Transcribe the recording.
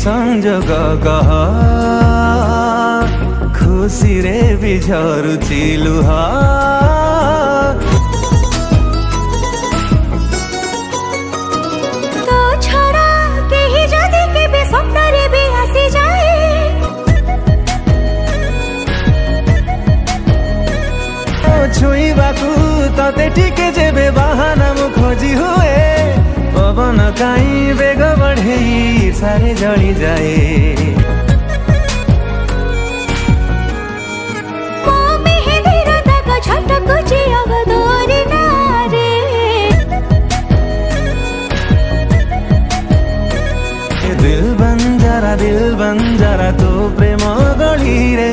संजोग कह खुशी रे भी झरुची लुह तो छड़ा केही जदि केबे स्वप्नरे भी आसी जाए छुईबाकू तते टिके जेबे बाहाना मु खोजी हुए पवन काई बेग बढ़े सारे जली जाए दिल बंजारा तो प्रेम गढ़ी रे